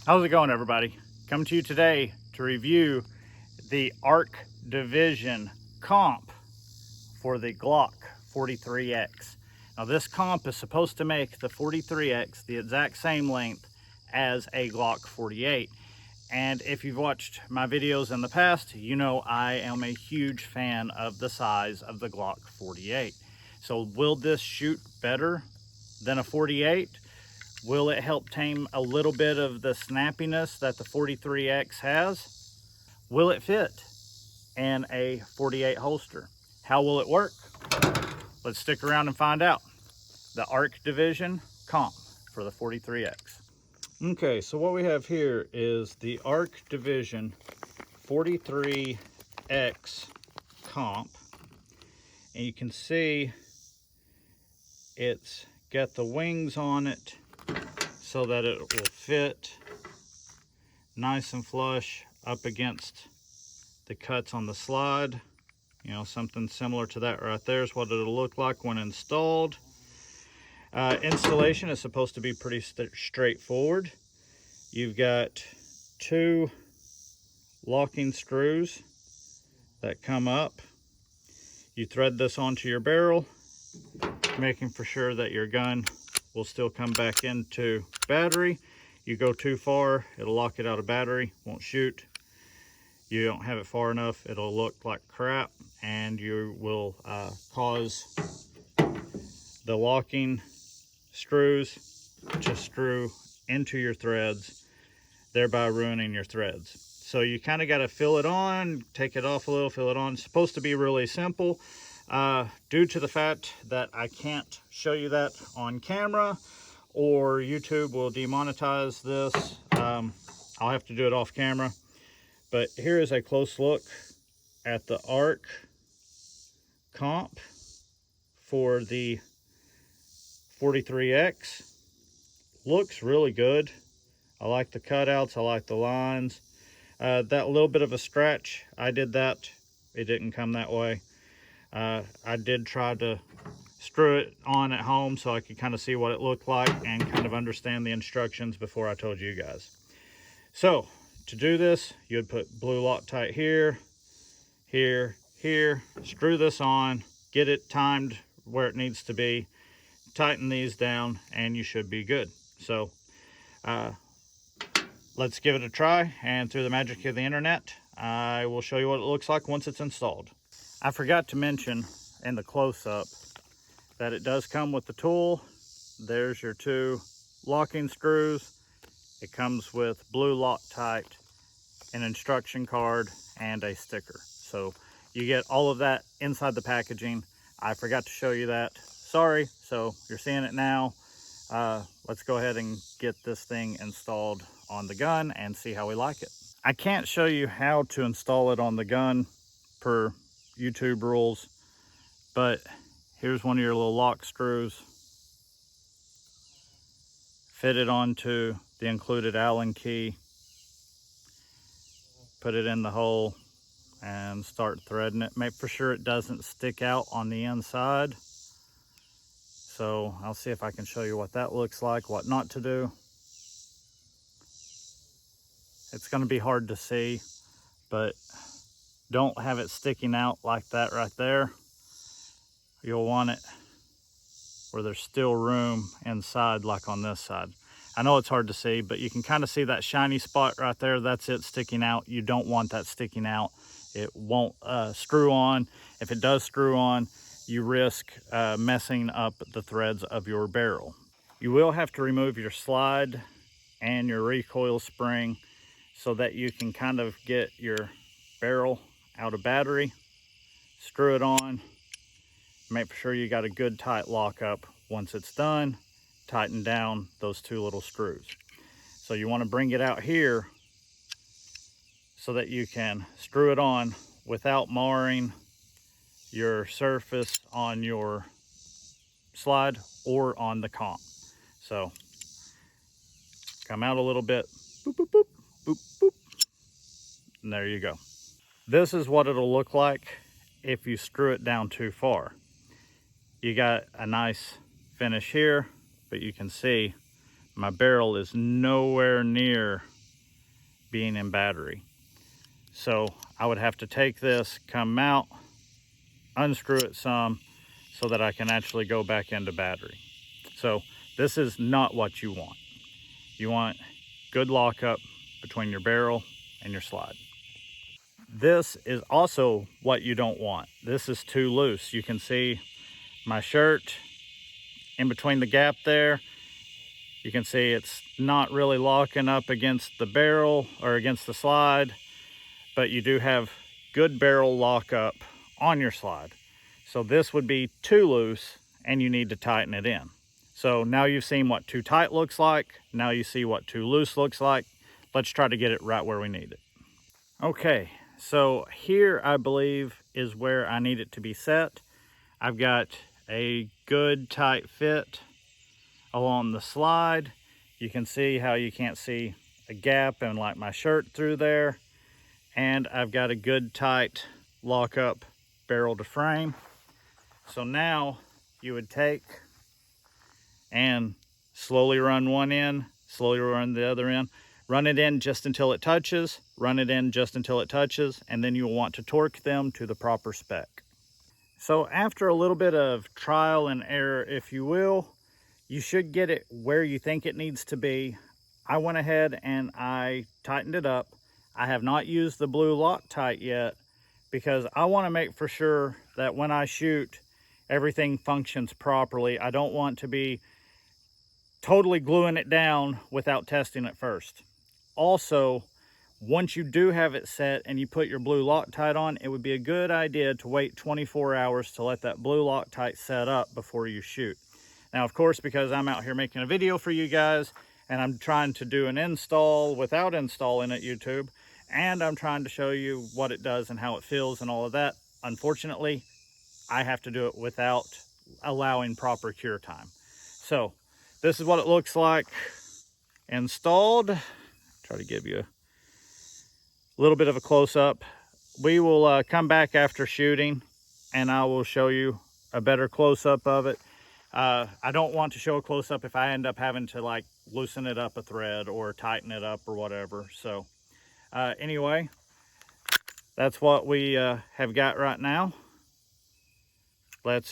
How's it going, everybody? Coming to you today to review the ARC Division comp for the Glock 43X. Now this comp is supposed to make the 43X the exact same length as a Glock 48. And if you've watched my videos in the past, you know I am a huge fan of the size of the Glock 48. So will this shoot better than a 48? Will it help tame a little bit of the snappiness that the 43X has? Will it fit in a 48 holster? How will it work? Let's stick around and find out. The ARC Division comp for the 43X. Okay, so what we have here is the ARC Division 43X comp. And you can see it's got the wings on it so that it will fit nice and flush up against the cuts on the slide. You know, something similar to that right there is what it'll look like when installed. Installation is supposed to be pretty straightforward. You've got two locking screws that come up. You thread this onto your barrel, making for sure that your gun will still come back into battery. You go too far, it'll lock it out of battery, won't shoot. You don't have it far enough, it'll look like crap, and you will cause the locking screws to screw into your threads, thereby ruining your threads. So you kind of got to fill it on, take it off a little, fill it on. It's supposed to be really simple. Due to the fact that I can't show you that on camera or YouTube will demonetize this, I'll have to do it off camera. But here is a close look at the ARC comp for the 43X. Looks really good. I like the cutouts, I like the lines. That little bit of a stretch, I did that. It didn't come that way. I did try to screw it on at home so I could kind of see what it looked like and kind of understand the instructions before I told you guys. So to do this, you would put blue Loctite here, here, here, screw this on, get it timed where it needs to be, tighten these down, and you should be good. So let's give it a try, and through the magic of the internet, I will show you what it looks like once it's installed. I forgot to mention in the close-up that it does come with the tool. There's your two locking screws. It comes with blue Loctite, an instruction card, and a sticker. So you get all of that inside the packaging. I forgot to show you that. Sorry, so you're seeing it now. Let's go ahead and get this thing installed on the gun and see how we like it. I can't show you how to install it on the gun per YouTube rules, but here's one of your little lock screws. Fit it onto the included Allen key, put it in the hole, and start threading it. Make for sure it doesn't stick out on the inside. So I'll see if I can show you what that looks like, what not to do. It's going to be hard to see, but don't have it sticking out like that right there. You'll want it where there's still room inside, like on this side. I know it's hard to see, but you can kind of see that shiny spot right there. That's it sticking out. You don't want that sticking out. It won't screw on. If it does screw on, you risk messing up the threads of your barrel. You will have to remove your slide and your recoil spring so that you can kind of get your barrel out of battery. Screw it on. Make sure you got a good tight lockup. Once it's done, tighten down those two little screws. So you want to bring it out here so that you can screw it on without marring your surface on your slide or on the comp. So come out a little bit, boop, boop, boop, boop, boop, and there you go. This is what it'll look like if you screw it down too far. You got a nice finish here, but you can see my barrel is nowhere near being in battery. So I would have to take this, come out, unscrew it some so that I can actually go back into battery. So this is not what you want. You want good lockup between your barrel and your slide. This is also what you don't want. This is too loose. You can see my shirt in between the gap there. You can see it's not really locking up against the barrel or against the slide, but you do have good barrel lockup on your slide. So this would be too loose and you need to tighten it in. So now you've seen what too tight looks like. Now you see what too loose looks like. Let's try to get it right where we need it. Okay, so here I believe is where I need it to be set. I've got a good tight fit along the slide. You can see how you can't see a gap in like my shirt through there. And I've got a good tight lockup barrel to frame. So now you would take and slowly run one in, slowly run the other in, run it in just until it touches, run it in just until it touches, and then you'll want to torque them to the proper spec. So after a little bit of trial and error, if you will, you should get it where you think it needs to be. I went ahead and I tightened it up. I have not used the blue Loctite yet because I want to make for sure that when I shoot, everything functions properly. I don't want to be totally gluing it down without testing it first. Also, once you do have it set and you put your blue Loctite on, it would be a good idea to wait 24 hours to let that blue Loctite set up before you shoot. Now, of course, because I'm out here making a video for you guys and I'm trying to do an install without installing at YouTube, and I'm trying to show you what it does and how it feels and all of that, unfortunately, I have to do it without allowing proper cure time. So this is what it looks like installed. Try to give you a little bit of a close-up. We will come back after shooting and I will show you a better close-up of it. I don't want to show a close-up if I end up having to like loosen it up a thread or tighten it up or whatever. So anyway, that's what we have got right now. Let's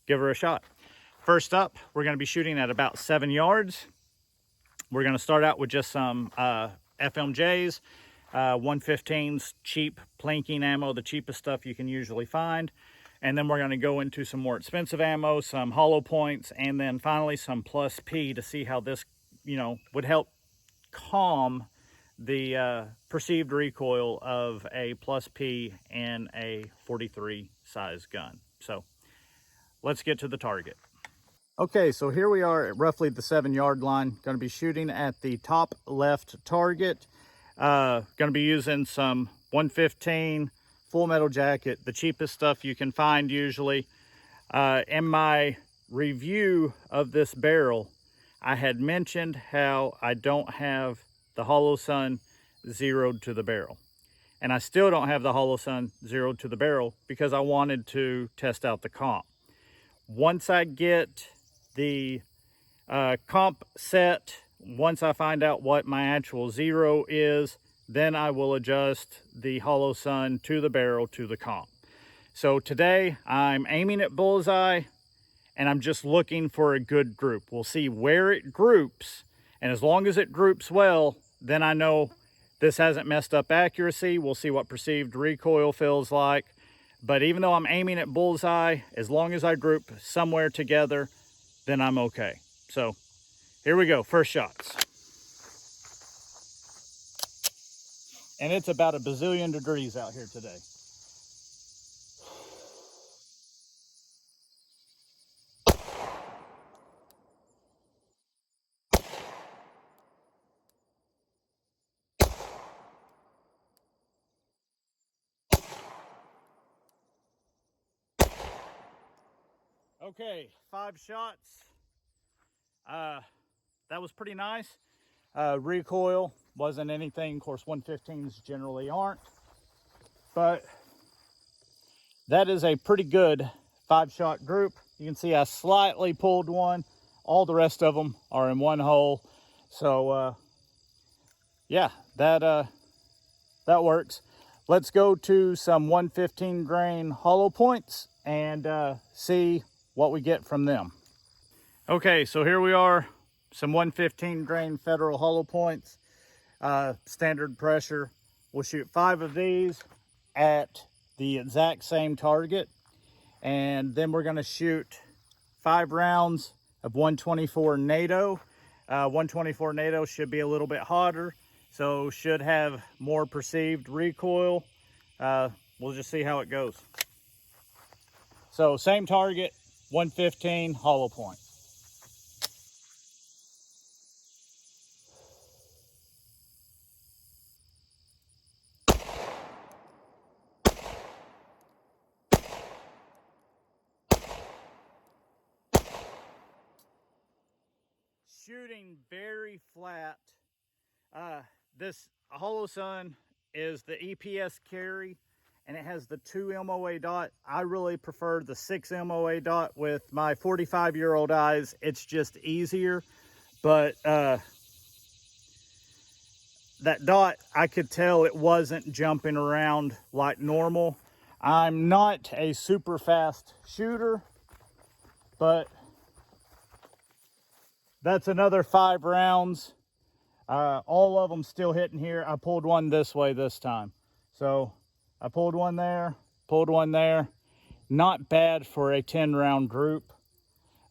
give her a shot. First up, we're going to be shooting at about 7 yards. We're going to start out with just some FMJs, 115s, cheap plinking ammo, the cheapest stuff you can usually find. And then we're going to go into some more expensive ammo, some hollow points, and then finally some plus P to see how this, would help calm the perceived recoil of a plus P in a 43 size gun. So let's get to the target. Okay, so here we are at roughly the 7 yard line. Going to be shooting at the top left target. Going to be using some 115 full metal jacket, the cheapest stuff you can find usually. In my review of this barrel, I had mentioned how I don't have the Hollow Sun zeroed to the barrel. And I still don't have the Hollow Sun zeroed to the barrel because I wanted to test out the comp. Once I get the comp set, once I find out what my actual zero is, then I will adjust the Hollow Sun to the barrel to the comp. So today I'm aiming at bullseye and I'm just looking for a good group. We'll see where it groups, and as long as it groups well, then I know this hasn't messed up accuracy. We'll see what perceived recoil feels like. But even though I'm aiming at bullseye, as long as I group somewhere together, then I'm okay. So here we go, first shots. And it's about a bazillion degrees out here today. Okay, 5 shots. That was pretty nice. Recoil wasn't anything. Of course, 115s generally aren't. But that is a pretty good 5-shot group. You can see I slightly pulled one. All the rest of them are in one hole. So, yeah, that works. Let's go to some 115 grain hollow points and see what we get from them. Okay, so here we are, some 115 grain federal hollow points, standard pressure. We'll shoot 5 of these at the exact same target, and then we're going to shoot 5 rounds of 124 NATO. 124 NATO should be a little bit hotter, so should have more perceived recoil. We'll just see how it goes. So same target, 115 hollow point. Shooting very flat. This Hollow Sun is the EPS carry, and it has the 2 MOA dot. I really prefer the 6 MOA dot with my 45-year-old eyes. It's just easier, but that dot, I could tell it wasn't jumping around like normal. I'm not a super fast shooter, but that's another 5 rounds. All of them still hitting here. I pulled one this way this time. So I pulled one there, pulled one there. Not bad for a 10 round group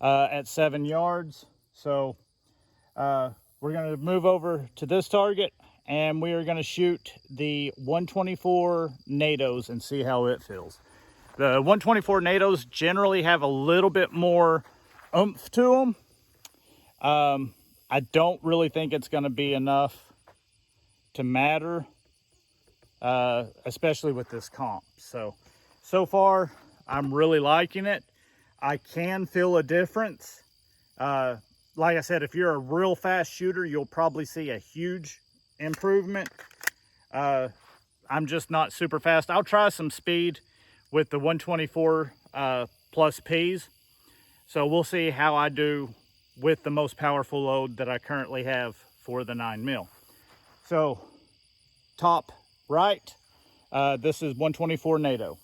at 7 yards. So we're gonna move over to this target, and we are gonna shoot the 124 NATOs and see how it feels. The 124 NATOs generally have a little bit more oomph to them. I don't really think it's going to be enough to matter, especially with this comp. So far, I'm really liking it. I can feel a difference. Like I said, if you're a real fast shooter, you'll probably see a huge improvement. I'm just not super fast. I'll try some speed with the 124 plus Ps. So we'll see how I do with the most powerful load that I currently have for the 9mm. So top right, this is 124 NATO.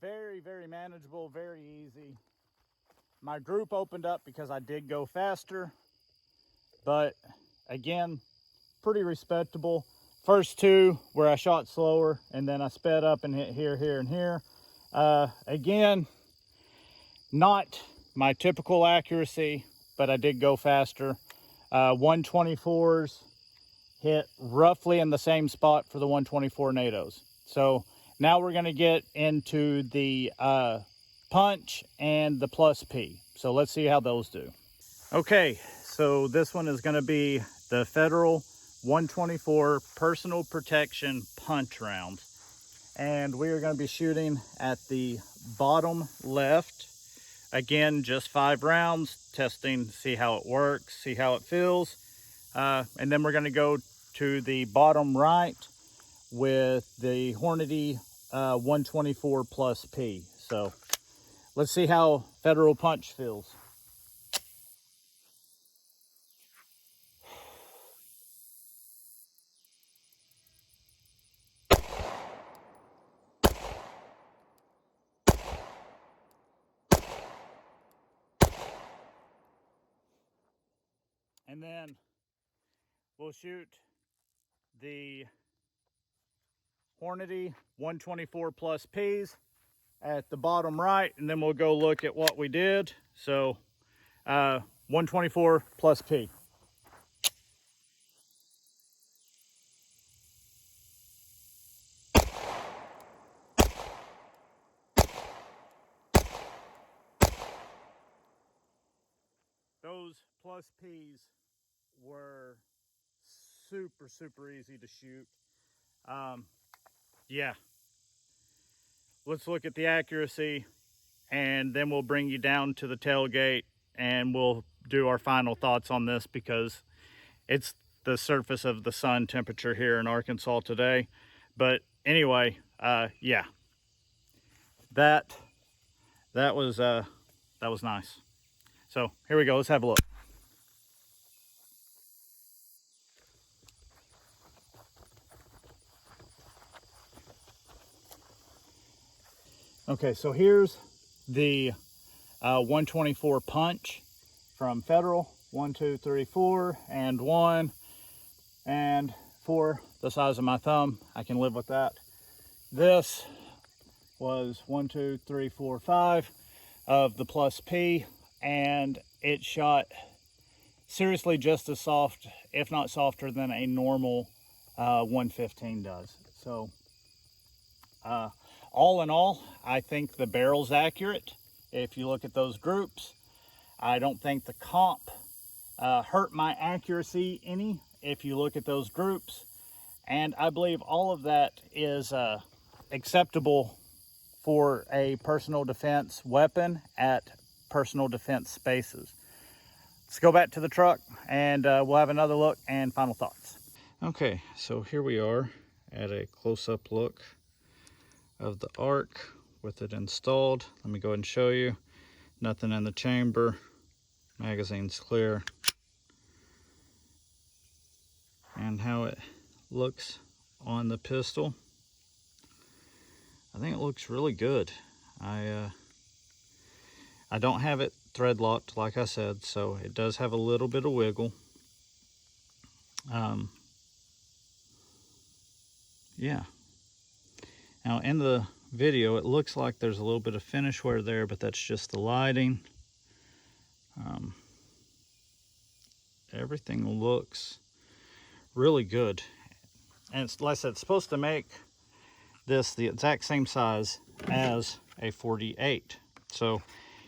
Very, very manageable, very easy. My group opened up because I did go faster, but again, pretty respectable. First 2 where I shot slower, and then I sped up and hit here, here, and here. Again, not my typical accuracy, but I did go faster. 124s hit roughly in the same spot for the 124 NATOs. So now we're going to get into the punch and the plus P. So let's see how those do. Okay, so this one is going to be the Federal 124 personal protection punch round. And we are going to be shooting at the bottom left. Again, just 5 rounds, testing, see how it works, see how it feels. And then we're going to go to the bottom right with the Hornady 124 plus P. So let's see how Federal punch feels. And then we'll shoot the Hornady 124 plus Ps at the bottom right, and then we'll go look at what we did. So 124 plus P. Those plus Ps were super, super easy to shoot. Yeah. Let's look at the accuracy, and then we'll bring you down to the tailgate and we'll do our final thoughts on this, because it's the surface of the sun temperature here in Arkansas today. But anyway, yeah, that was nice. So here we go. Let's have a look. Okay, so here's the 124 punch from Federal. 1, 2, 3, 4, and 1 and 4, the size of my thumb. I can live with that. This was 1, 2, 3, 4, 5 of the Plus P, and it shot seriously just as soft, if not softer, than a normal 115 does. So all in all, I think the barrel's accurate. If you look at those groups, I don't think the comp hurt my accuracy any if you look at those groups, and I believe all of that is acceptable for a personal defense weapon at personal defense spaces. Let's go back to the truck and we'll have another look and final thoughts. Okay, so here we are at a close-up look of the ARC with it installed. Let me go ahead and show you. Nothing in the chamber, magazine's clear, and how it looks on the pistol. I think it looks really good. I don't have it thread locked, like I said, so it does have a little bit of wiggle. Yeah. Now in the video, it looks like there's a little bit of finish wear there, but that's just the lighting. Everything looks really good. And it's, like I said, it's supposed to make this the exact same size as a 48. So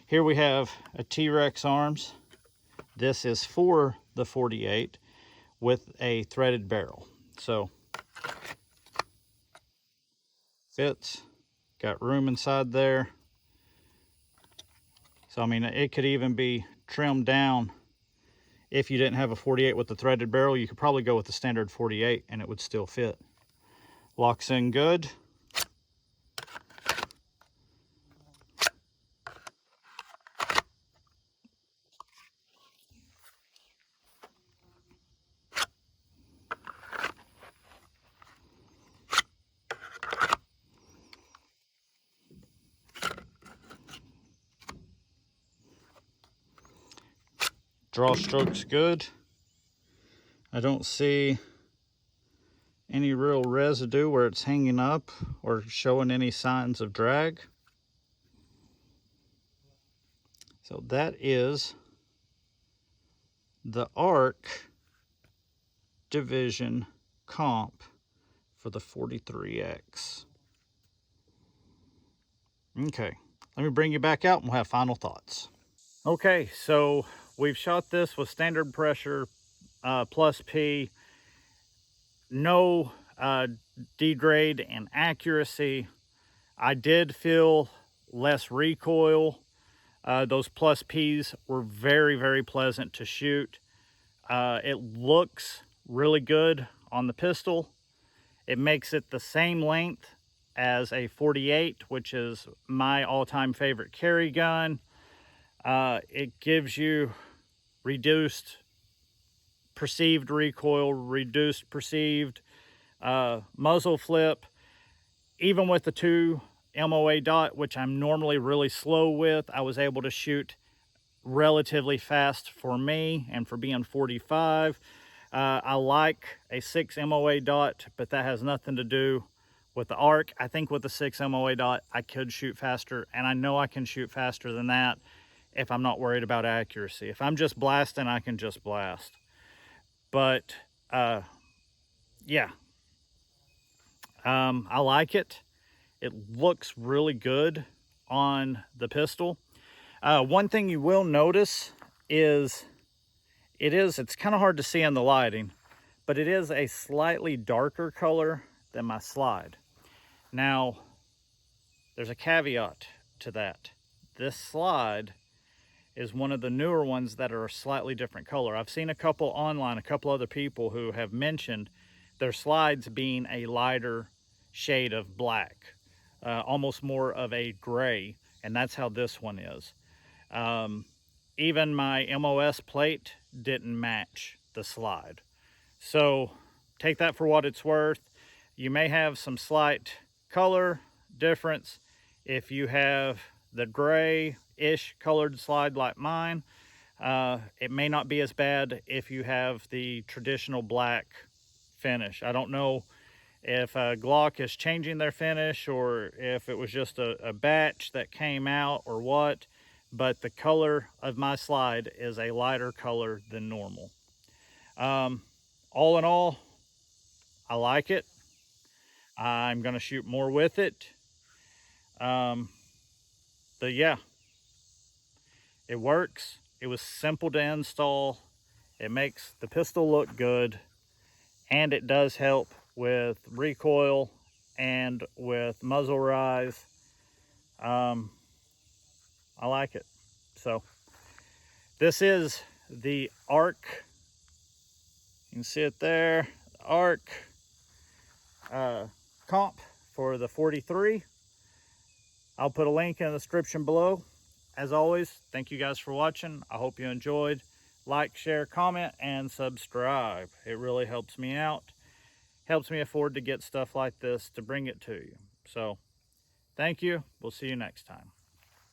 here we have a T-Rex arms. This is for the 48 with a threaded barrel. So fits, got room inside there. So I mean, it could even be trimmed down. If you didn't have a 48 with the threaded barrel, you could probably go with the standard 48 and it would still fit. Locks in good. Draw stroke's good. I don't see any real residue where it's hanging up or showing any signs of drag. So that is the ARC Division comp for the 43X. Okay, let me bring you back out and we'll have final thoughts. Okay, so we've shot this with standard pressure Plus P. No degrade in accuracy. I did feel less recoil. Those Plus Ps were very, very pleasant to shoot. It looks really good on the pistol. It makes it the same length as a 48, which is my all-time favorite carry gun. It gives you reduced perceived recoil, reduced perceived muzzle flip. Even with the 2 MOA dot, which I'm normally really slow with, I was able to shoot relatively fast for me and for being 45. I like a 6 MOA dot, but that has nothing to do with the ARC. I think with the 6 MOA dot, I could shoot faster, and I know I can shoot faster than that if I'm not worried about accuracy. If I'm just blasting, I can just blast. But yeah, I like it. It looks really good on the pistol. One thing you will notice is it's kind of hard to see in the lighting, but it is a slightly darker color than my slide. Now, there's a caveat to that. This slide is one of the newer ones that are a slightly different color. I've seen a couple online, a couple other people who have mentioned their slides being a lighter shade of black, almost more of a gray, and that's how this one is. Even my MOS plate didn't match the slide. So take that for what it's worth. You may have some slight color difference if you have the gray-ish colored slide like mine. It may not be as bad if you have the traditional black finish. I don't know if Glock is changing their finish or if it was just a batch that came out or what, but the color of my slide is a lighter color than normal. All in all, I like it. I'm gonna shoot more with it. Yeah, it works. It was simple to install. It makes the pistol look good, and it does help with recoil and with muzzle rise. I like it. So this is the ARC. You can see it there. The ARC comp for the 43. I'll put a link in the description below. As always, thank you guys for watching. I hope you enjoyed. Like, share, comment, and subscribe. It really helps me out. Helps me afford to get stuff like this to bring it to you. So, thank you. We'll see you next time.